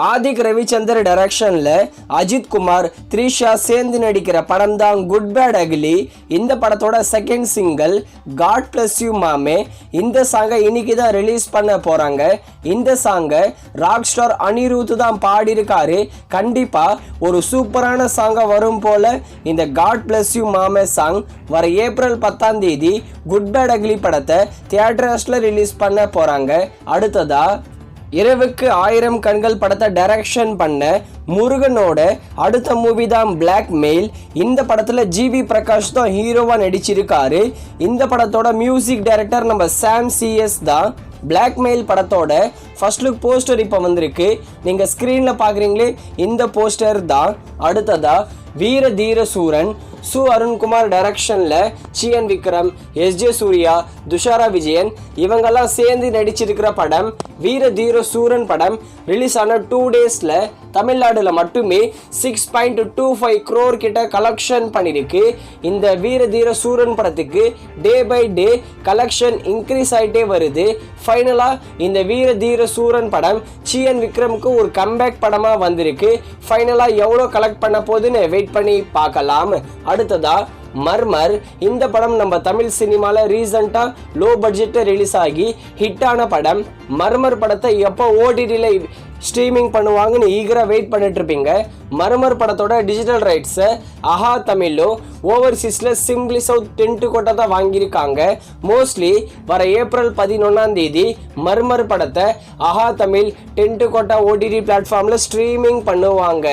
ஆதிக் ரவிச்சந்தர் டைரக்ஷன்ல அஜித் குமார் த்ரிஷா சேர்ந்து நடிக்கிற படம் தான் குட் பேட் அகிலி. இந்த படத்தோட second single God bless you மாமே. இந்த சாங்கை இன்னைக்கு தான் ரிலீஸ் பண்ண போறாங்க. இந்த சாங்கை ராக் ஸ்டார் அனிருத் தான் பாடியிருக்காரு. கண்டிப்பா ஒரு சூப்பரான சாங்கா வரும் போல இந்த காட் பிளஸ் யூ மாமே சாங் வர ஏப்ரல் 10ஆம் தேதி குட் பேட் அகிலி படத்தை தியேட்டர்ஸ்ல ரிலீஸ் பண்ண போறாங்க. அடுத்ததா இரவுக்கு 1000 கண்கள் படத்தை டைரக்ஷன் பண்ண முருகனோட அடுத்த மூவி தான் பிளாக் மெயில். இந்த படத்துல ஜிவி பிரகாஷ் தான் ஹீரோவா நடிச்சிருக்காரு. இந்த படத்தோட மியூசிக் டைரக்டர் நம்ம சாம் சிஎஸ் தான். பிளாக் மெயில் படத்தோட ஃபர்ஸ்ட் லுக் போஸ்டர் இப்போ வந்திருக்கு. நீங்கள் ஸ்க்ரீனில் பார்க்குறீங்களே இந்த போஸ்டர் தான். அடுத்ததா வீர தீர சூரன் சு அருண்குமார் டைரக்ஷனில் சிஎன் விக்ரம், எஸ்ஜே சூர்யா, துஷாரா விஜயன் இவங்கெல்லாம் சேர்ந்து நடிச்சிருக்கிற படம் வீர தீர சூரன் படம் ரிலீஸ் ஆன 2 டேஸில் தமிழ்நாடுல மட்டுமே 6.25 crore கிட்ட கலெக்ஷன் பண்ணியிருக்கு. இந்த வீர தீர சூரன் படத்துக்கு day by day collection increase ஆகிட்டே வருது. ஃபைனலாக இந்த வீர தீர சூரன் படம் சிஎன் விக்ரமுக்கு ஒரு கம்பேக் படமாக வந்திருக்கு. ஃபைனலாக எவ்வளோ கலெக்ட் பண்ண போகுதுன்னு வெயிட் பண்ணி பார்க்கலாம். அடுத்ததா மர்மர். இந்த படம் நம்ம தமிழ் சினிமாவில் ரீசெண்டாக லோ பட்ஜெட்டில் ரிலீஸ் ஆகி ஹிட்டான படம். மர்மர் படத்தை எப்போ ஓடிடியில் ஸ்ட்ரீமிங் பண்ணுவாங்கன்னு ஈகராக வெயிட் பண்ணிட்டு இருப்பீங்க. மர்மர் படத்தோட டிஜிட்டல் ரைட்ஸை ஆஹா தமிழோ ஓவர்சீஸில் சிம்பிளி சவுத் டென்ட் கோட்டை தான் வாங்கியிருக்காங்க. மோஸ்ட்லி வர ஏப்ரல் 11ஆம் தேதி மர்மர் படத்தை ஆஹா தமிழ் டென்ட் கோட்டா ஓடிடி பிளாட்ஃபார்மில் ஸ்ட்ரீமிங் பண்ணுவாங்க.